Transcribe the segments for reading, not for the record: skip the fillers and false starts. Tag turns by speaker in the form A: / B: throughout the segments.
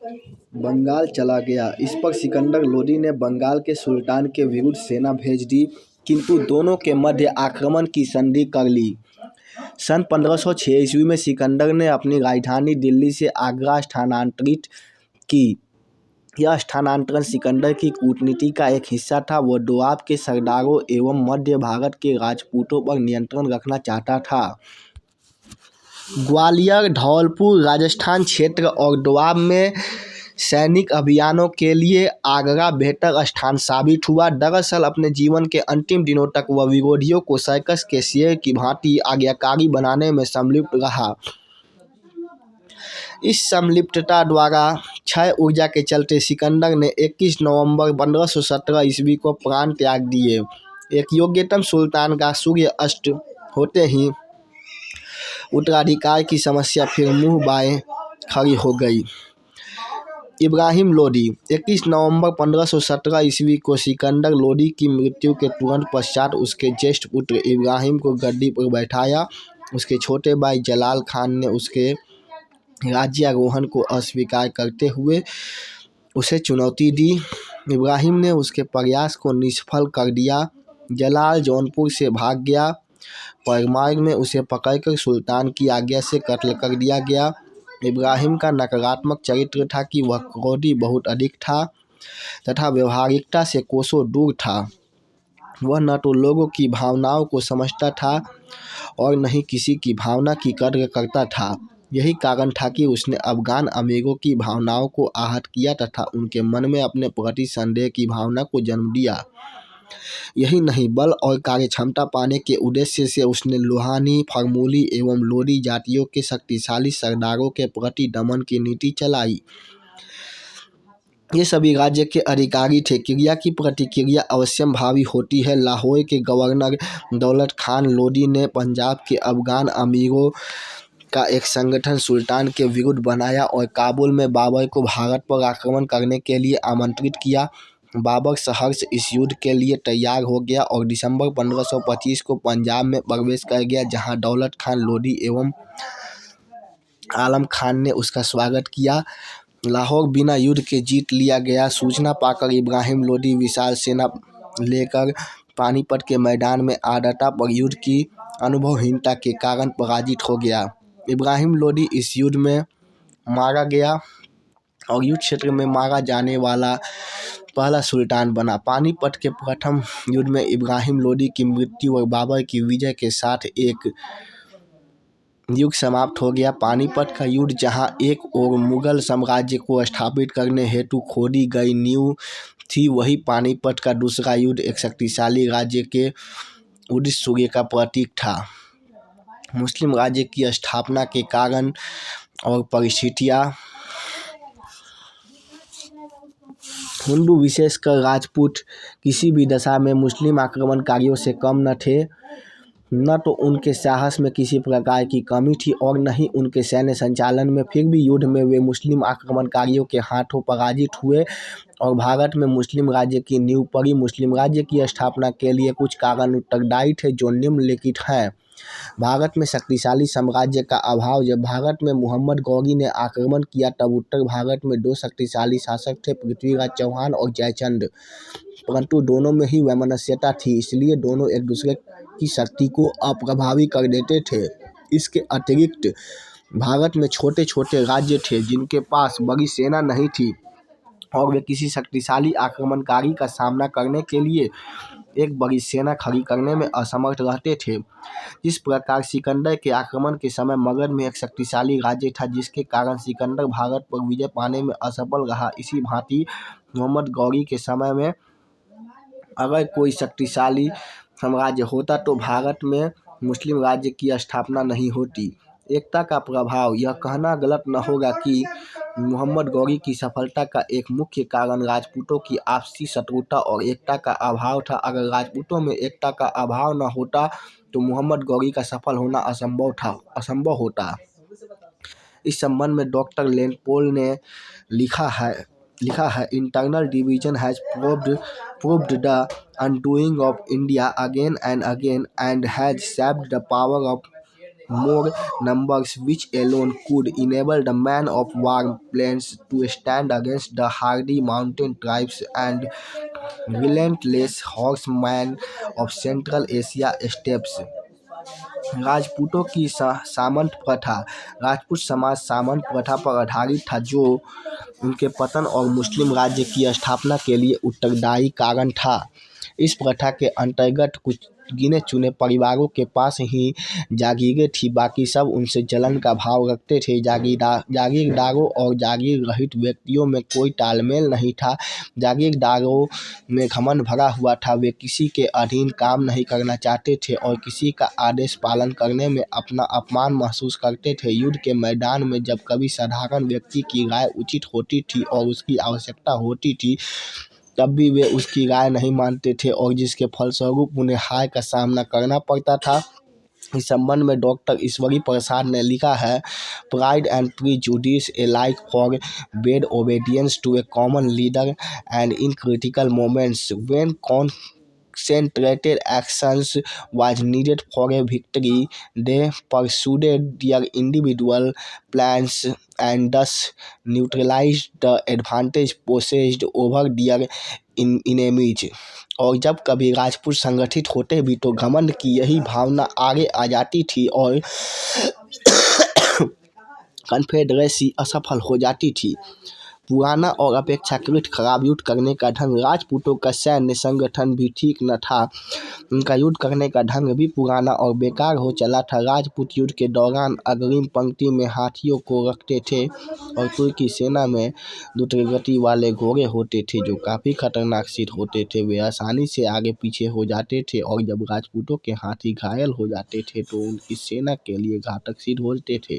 A: बंगाल चला गया। इस पर सिकंदर लोदी ने बंगाल के सुल्तान के विरुद्ध सेना भेज दी, किंतु दोनों के मध्य आक्रमण की संधि कर ली। सन 1506 ईस्वी में सिकंदर ने अपनी राजधानी दिल्ली से आगरा स्थानांतरित की। यह स्थानांतरण सिकंदर की कूटनीति का एक हिस्सा था। वह दोआब के सरदारों एवं मध्य भारत के राजपूतों पर नियंत्रण रखना चाहता था। ग्वालियर, धौलपुर, राजस्थान क्षेत्र और दोआब में सैनिक अभियानों के लिए आगरा बेहतर स्थान साबित हुआ। दरअसल अपने जीवन के अंतिम दिनों तक वह विरोधियों को सर्कस के शेर की भांति आज्ञाकारी बनाने में संलिप्त रहा। इस संलिप्तता द्वारा क्षय ऊर्जा के चलते सिकंदर ने 21 नवंबर 1517 ईस्वी को प्राण त्याग दिए। एक योग्यतम सुल्तान का सूर्य अस्त होते ही उत्तराधिकार की समस्या फिर मुंह बाएं खड़ी हो गई। इब्राहिम लोदी 21 नवंबर 1517 ईस्वी को सिकंदर लोदी की मृत्यु के तुरंत पश्चात उसके ज्येष्ठ पुत्र इब्राहिम को गद्दी पर बैठाया। उसके छोटे भाई जलाल खान ने उसके राज्यारोहण को अस्वीकार करते हुए उसे चुनौती दी। इब्राहिम ने उसके प्रयास को निष्फल कर दिया। जलाल जौनपुर से भाग गया, पर मार्ग में उसे पकड़कर सुल्तान की आज्ञा से कत्ल कर दिया गया। इब्राहिम का नकारात्मक चरित्र था कि वह क्रोधी बहुत अधिक था तथा व्यवहारिकता से कोसों दूर था। वह न तो लोगों की भावनाओं को समझता था और न ही किसी की भावना की कद्र करता था। यही कारण था कि उसने अफगान अमीरों की भावनाओं को आहत किया तथा उनके मन में अपने प्रति संदेह की भावना को जन्म दिया। यही नहीं, बल और कार्यक्षमता पाने के उद्देश्य से उसने लोहानी, फरमूली एवं लोदी जातियों के शक्तिशाली सरदारों के प्रति दमन की नीति चलाई। ये सभी राज्य के अधिकारी थे। क्रिया की प्रतिक्रिया अवश्यम भावी होती है। लाहौर के गवर्नर दौलत खान लोदी ने पंजाब के अफगान अमीरों का एक संगठन सुल्तान के विरुद्ध बनाया और काबुल में बाबर को भारत पर आक्रमण करने के लिए आमंत्रित किया। बाबर सहर्ष इस युद्ध के लिए तैयार हो गया और दिसंबर 1525 को पंजाब में प्रवेश कर गया, जहां दौलत खान लोदी एवं आलम खान ने उसका स्वागत किया। लाहौर बिना युद्ध के जीत लिया गया। सूचना पाकर इब्राहिम लोदी विशाल सेना लेकर पानीपत के मैदान में आ डटा, पर युद्ध की अनुभवहीनता के कारण पराजित हो गया। इब्राहिम लोदी इस युद्ध में मारा गया और युद्ध क्षेत्र में मारा जाने वाला पहला सुल्तान बना। पानीपत के प्रथम युद्ध में इब्राहिम लोदी की मृत्यु और बाबर की विजय के साथ एक युग समाप्त हो गया। पानीपत का युद्ध जहां एक ओर मुगल साम्राज्य को स्थापित करने हेतु खोदी गई नींव थी, वहीं पानीपत का दूसरा युद्ध एक शक्तिशाली राज्य के उदित सूर्य का प्रतीक था। मुस्लिम राज्य की स्थापना के कारण और परिस्थितियां हिंदू विशेषकर राजपूत किसी भी दशा में मुस्लिम आक्रमणकारियों से कम न थे। न तो उनके साहस में किसी प्रकार की कमी थी और न ही उनके सैन्य संचालन में। फिर भी युद्ध में वे मुस्लिम आक्रमणकारियों के हाथों पराजित हुए और भारत में मुस्लिम राज्य की नींव पड़ी। मुस्लिम राज्य की स्थापना के लिए कुछ कारण उत्तरदायी थे, जो निम्नलिखित हैं। भारत में शक्तिशाली साम्राज्य का अभाव। जब भारत में मोहम्मद गौरी ने आक्रमण किया तब उत्तर भारत में दो शक्तिशाली शासक थे, पृथ्वीराज चौहान और जयचंद, परंतु दोनों में ही वैमनस्यता थी, इसलिए दोनों एक दूसरे की शक्ति को अप्रभावी कर देते थे। इसके अतिरिक्त भारत में छोटे छोटे राज्य थे जिनके पास बड़ी सेना नहीं थी और वे किसी शक्तिशाली आक्रमणकारी का सामना करने के लिए एक बड़ी सेना खड़ी करने में असमर्थ रहते थे। इस प्रकार सिकंदर के आक्रमण के समय मगध में एक शक्तिशाली राज्य था, जिसके कारण सिकंदर भारत पर विजय पाने में असफल रहा। इसी भांति मोहम्मद गौरी के समय में अगर कोई शक्तिशाली साम्राज्य होता तो भारत में मुस्लिम राज्य की स्थापना नहीं होती। एकता का प्रभाव। यह कहना गलत न होगा कि मोहम्मद गौरी की सफलता का एक मुख्य कारण राजपूतों की आपसी शत्रुता और एकता का अभाव था। अगर राजपूतों में एकता का अभाव न होता तो मोहम्मद गौरी का सफल होना असंभव होता। इस संबंध में डॉक्टर लेनपोल ने लिखा है internal division has proved the undoing of India again and again and has sapped the power of more numbers, which alone could enable the men of war plains to stand against the hardy mountain tribes and relentless horsemen of Central Asia steppes. राजपूतों की सामंत प्रथा। राजपूत समाज सामंत प्रथा पर आधारित था, जो उनके पतन और मुस्लिम राज्य की स्थापना के लिए उत्तरदायी कारण था। इस प्रथा के अंतर्गत कुछ गिने चुने परिवारों के पास ही जागीरें थी, बाकी सब उनसे जलन का भाव रखते थे। जागीरदारों और जागीर रहित व्यक्तियों में कोई तालमेल नहीं था। जागीरदारों में घमंड भरा हुआ था, वे किसी के अधीन काम नहीं करना चाहते थे और किसी का आदेश पालन करने में अपना अपमान महसूस करते थे। युद्ध के मैदान में जब कभी साधारण व्यक्ति की राय उचित होती थी और उसकी आवश्यकता होती थी, तब भी वे उसकी राय नहीं मानते थे और जिसके फलस्वरूप उन्हें हार का सामना करना पड़ता था। इस संबंध में डॉक्टर ईश्वरी प्रसाद ने लिखा है, pride and prejudice alike forbade obedience to a common leader, and in critical moments when concentrated actions was needed for a victory, they pursued their individual plans and thus neutralized the advantage possessed over their enemies. और जब कभी राजपूत संगठित होते भी तो घमंड की यही भावना आगे आ जाती थी और कन्फेडरेसी असफल हो जाती थी। पुराना और अपेक्षाकृत खराब युद्ध करने का ढंग। राजपूतों का सैन्य संगठन भी ठीक न था, उनका युद्ध करने का ढंग भी पुराना और बेकार हो चला था। राजपूत युद्ध के दौरान अग्रिम पंक्ति में हाथियों को रखते थे और तुर्की सेना में द्रुतगति वाले घोड़े होते थे, जो काफ़ी खतरनाक सिद्ध होते थे। वे आसानी से आगे पीछे हो जाते थे और जब राजपूतों के हाथी घायल हो जाते थे तो उनकी सेना के लिए घातक सिद्ध होते थे,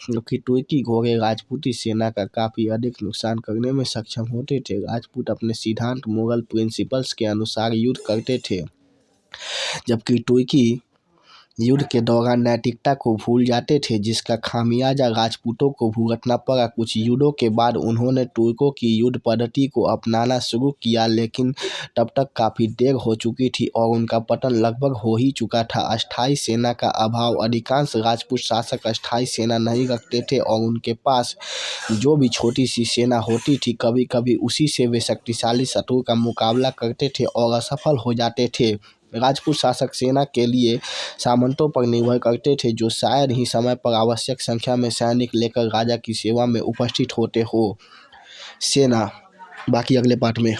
A: क्योंकि तुर्की घोड़े राजपूती सेना का काफ़ी अधिक नुकसान करने में सक्षम होते थे। राजपूत अपने सिद्धांत मोरल प्रिंसिपल्स के अनुसार युद्ध करते थे, जबकि तुर्की युद्ध के दौरान नैतिकता को भूल जाते थे, जिसका खामियाजा राजपूतों को भुगतना पड़ा। कुछ युद्धों के बाद उन्होंने तुर्कों की युद्ध पद्धति को अपनाना शुरू किया, लेकिन तब तक काफ़ी देर हो चुकी थी और उनका पतन लगभग हो ही चुका था। अस्थायी सेना का अभाव। अधिकांश राजपूत शासक अस्थायी सेना नहीं रखते थे और उनके पास जो भी छोटी सी सेना होती थी, कभी कभी उसी से वे शक्तिशाली शत्रु का मुकाबला करते थे और असफल हो जाते थे। राजपूत शासक सेना के लिए सामंतों पर निर्भर करते थे, जो शायद ही समय पर आवश्यक संख्या में सैनिक लेकर राजा की सेवा में उपस्थित होते हो। सेना बाकी अगले पार्ट में।